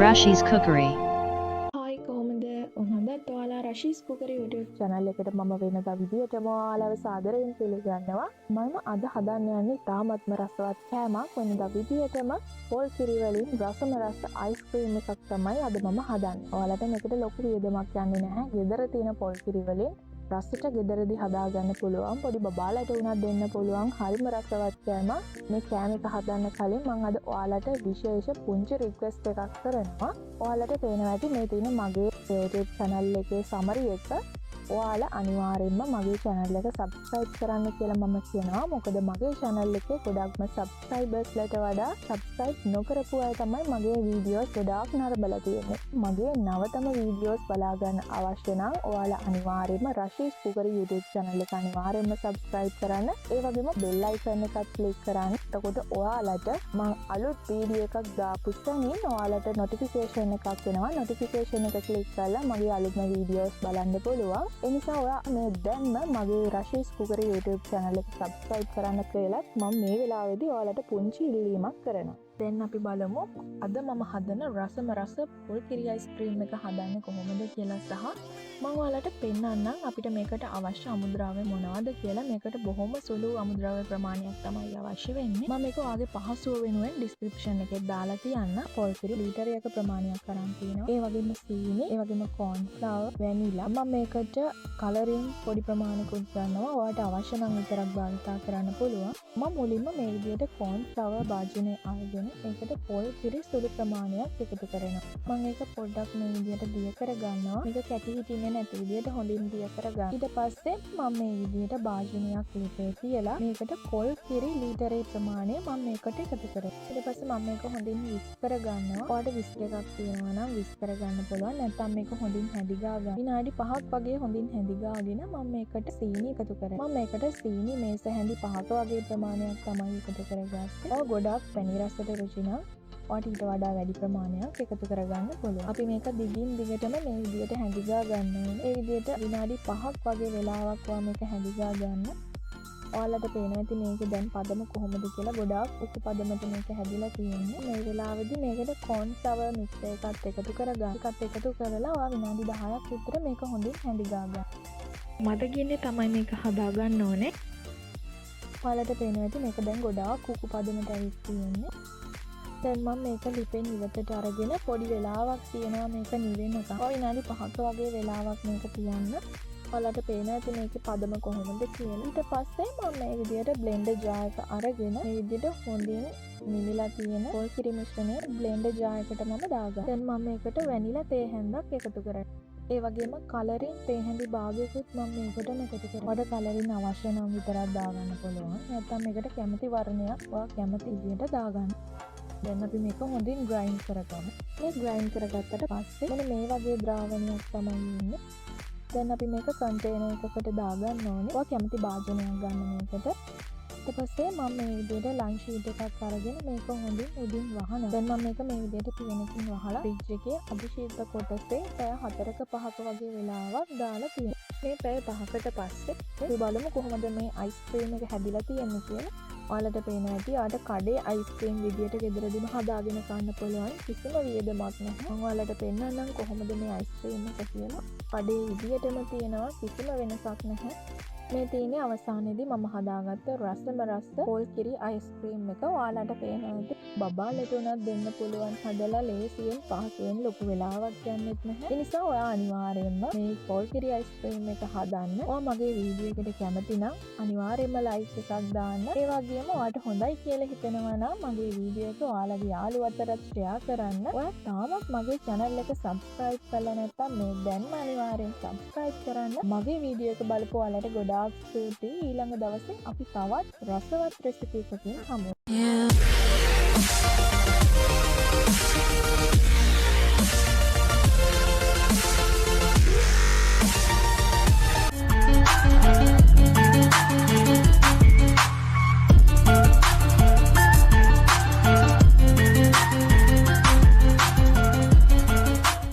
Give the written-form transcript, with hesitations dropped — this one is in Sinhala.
Rashi's Cookery. හායි කොහොමද හොඳත් ඔයාලා රශීස් කුකරි YouTube channel එකට මම වෙනදා විදියටම ඔයාලව සාදරයෙන් පිළිගන්නවා. මම අද හදන්න යන්නේ තාමත්ම රසවත් කෑමක්. වෙනදා විදියටම පොල් කිරි වලින් රසම රස අයිස්ක්‍රීම් එකක් තමයි අද මම හදන්නේ. ඔයාලට මේකට ලොකු වියදමක් යන්නේ නැහැ. ගෙදර තියෙන පොල් කිරි වලින් රසට ගෙදරදී හදාගන්න පුළුවන්. පොඩි බබාලට උනත් දෙන්න පුළුවන්. හරිම රසවත් කෑමක්. මේ කෑම එක හදන්න කලින් මම අද ඔයාලට විශේෂ පුංචි රික්වෙස්ට් එකක් කරනවා. ඔයාලට පේනවා ඇති මේ තියෙන මගේ YouTube channel එකේ summary එක. ඔයාලා අනිවාර්යෙන්ම මගේ channel එක subscribe කරන්න කියලා මම කියනවා. මොකද මගේ channel එකේ ගොඩක්ම subscribers ලට වඩා subscribe නොකරපු අය තමයි මගේ videos ගොඩාක් නරඹලා තියෙන්නේ. මගේ නවතම videos බලා ගන්න අවශ්‍ය නම් ඔයාලා අනිවාර්යෙන්ම රශීස් කුකරි YouTube channel එක අනිවාර්යෙන්ම subscribe කරන්න. ඒ වගේම bell icon එකත් click කරන්න. එතකොට ඔයාලට මම අලුත් video එකක් දාපු සැනින් ඔයාලට notification එකක් එනවා. notification එක click කරලා මගේ අලුත්ම videos බලන්න පුළුවන්. එනිසා ඔයා මේ දැන්ම මගේ රශීස් කුකරි YouTube channel එක subscribe කරන්න කියලා මම මේ වෙලාවේදී ඔයාලට පුංචි ඉල්ලීමක් කරනවා. දැන් අපි බලමු අද මම හදන රසම රස පොල් කිරි අයිස්ක්‍රීම් එක හදන්නේ කොහොමද කියලා සහ මම ඔයාලට පෙන්නන්නම් අපිට මේකට අවශ්‍ය අමුද්‍රව්‍ය මොනවද කියලා. මේකට බොහොම සුළු අමුද්‍රව්‍ය ප්‍රමාණයක් තමයි අවශ්‍ය වෙන්නේ. මම මේක ඔයාගේ පහසුව වෙනුවෙන් description එකේ දාලා තියන්න. පොල් කිරි ලීටරයක ප්‍රමාණයක් අරන් තියෙනවා. ඒ වගේම සීනි, ඒ වගේම corn flour, vanilla. මම මේකට coloring පොඩි ප්‍රමාණයකුත් ගන්නවා. ඔයාලට අවශ්‍ය නම් විතරක් භාවිතා කරන්න පුළුවන්. මම මුලින්ම මේ විදිහට corn flour භාජනය අරගෙන ඒකට පොල් කිරි සුළු ප්‍රමාණයක් එකතු කරනවා. මම ඒක පොඩ්ඩක් මේ විදිහට දිය කර ගන්නවා. මේක කැටි හිටින්නේ නැති විදිහට හොඳින් දිය කර ගන්න. ඊට පස්සේ මම මේ විදිහට භාජනයක් ලිපේ තියලා මේකට පොල් කිරි ලීටරේ ප්‍රමාණය මම මේකට එකතු කරනවා. ඊට පස්සේ මම මේක හොඳින් විස් කර ගන්නවා. ඔයාලට විස්ක් එකක් තියෙනවා නම් විස් කර ගන්න පුළුවන්. නැත්නම් මේක හොඳින් හැදිගා ගන්න. විනාඩි 5ක් වගේ හොඳින් හැදිගාගෙන මම මේකට සීනි එකතු කරනවා. මම මේකට සීනි මේස හැඳි 5ක වගේ ප්‍රමාණයක් තමයි එකතු කරගත්තේ. ඔය ගොඩක් පැණි රසට රුචි නම් ඔයාලට ඊට වඩා වැඩි ප්‍රමාණයක් එකතු කරගන්න පුළුවන්. අපි මේක දිගින් දිගටම මේ විදිහට හැදිගා ගන්න ඕනේ. ඒ විදිහට විනාඩි 5ක් වගේ වෙලාවක් මේක හැදිගා ගන්න. ඔයාලට පේනවා ඇති මේකේ දැන් පදම කොහොමද කියලා. ගොඩාක් උණු පදමට මේක හැදිලා තියෙන්නේ. මේ වෙලාවේදී මේකට corn flour mix එකත් එකතු කරගන්න. ඒකත් එකතු කරලා ඔයා විනාඩි 10ක් විතර මේක හොඳින් හැදිගා ගන්න. මදගින්නේ තමයි මේක හදා ගන්න ඕනේ. ඔයාලට පේනවා ඇති මේක දැන් ගොඩාක් උණු පදමට ඇවිත් තියෙන්නේ. දැන් මම මේක ලිපෙන් ඉවතට අරගෙන පොඩි වෙලාවක් තියනවා මේක නිවෙනකම්. ඔය විනාඩි 5ක වගේ වෙලාවක් මේක තියන්න. ඔයාලට පේනවා ඇති මේකේ පදම කොහොමද කියලා. ඊට පස්සේ මම මේ විදිහට බ්ලෙන්ඩර් ජාර් එක අරගෙන මේ විදිහට හොඳින් නිමිලා තියෙන පොල් කිරි මිශ්‍රණය බ්ලෙන්ඩර් ජාර් එකට මම දාගන්නවා. දැන් මම මේකට වැනිලා තේ හැන්දක් එකතු කරනවා. ඒ වගේම කලරින් තේ හැඳි භාගයකුත් මම මේකටම එකතු කරනවා. ඔයාලට කලරින් අවශ්‍ය නම් විතරක් දාගන්න පුළුවන්. නැත්නම් මේකට කැමති වර්ණයක් ඔයා කැමති විදිහට දාගන්න. දැන් අපි මේක හොඳින් ග්‍රයින්ඩ් කරගමු. මේ ග්‍රයින්ඩ් කරගත්තට පස්සේ මෙන්න මේ වගේ ද්‍රාවණයක් තමයි ඉන්නේ. දැන් අපි මේක කන්ටේනර් එකකට දාගන්න ඕනේ. ඔයා කැමති භාජනයක් ගන්න මේකට. ඊට පස්සේ මම මේ විදිහට ලන්ච් ෂීට් එකක් අරගෙන මේක හොඳින් උඩින් වහනවා. දැන් මම මේක මේ විදිහට පියනකින් වහලා ෆ්‍රිජ් එකේ අභිෂේක කොටසේ පැය 4ක 5ක වගේ වෙලාවක් දාලා තියෙනවා. මේ පැය 5කට පස්සේ අපි බලමු කොහොමද මේ අයිස්ක්‍රීම් එක හැදිලා තියෙන්නේ කියලා. ඔයාලට පේනවා ඇති ආට කඩේ අයිස්ක්‍රීම් විදියට ගෙදරදීම හදාගෙන කන්න පුළුවන්. කිසිම වියදමක් නැහැ. මම ඔයාලට පෙන්නන්නම් කොහොමද මේ අයිස්ක්‍රීම් එක කියලා. කඩේ විදියටම තියෙනවා, කිසිම වෙනසක් නැහැ. මේ තියෙන්නේ අවසානයේදී මම හදාගත්ත රසම රස පොල් කිරි අයිස්ක්‍රීම් එක. ඔයාලට පේනවා ඇති බබාලට උනත් දෙන්න පුළුවන්. හදලා ලේසියෙන් පහසුවෙන් ලොකු වෙලාවක් යන්නෙත් නැහැ. ඒ නිසා ඔයා අනිවාර්යයෙන්ම මේ පොල් කිරි අයිස්ක්‍රීම් එක හදන්න. ඔයා මගේ වීඩියෝ එකට කැමති නම් අනිවාර්යයෙන්ම ලයික් එකක් දාන්න. ඒ වගේම ඔයාට හොඳයි කියලා හිතෙනවා නම් මගේ වීඩියෝ එක ඔයාලගේ යාළුවෝ අතරත් ෂෙයා කරන්න. ඔයා තාමත් මගේ channel එක subscribe කරලා නැත්නම් මේ දැන්ම අනිවාර්යෙන් subscribe කරන්න. මගේ වීඩියෝ එක බලපුවා ඔයාලට ගොඩාක් ස්තුතියි. ඊළඟ දවසේ අපි තවත් රසවත් රෙසිපි එකකින් හමු වෙමු.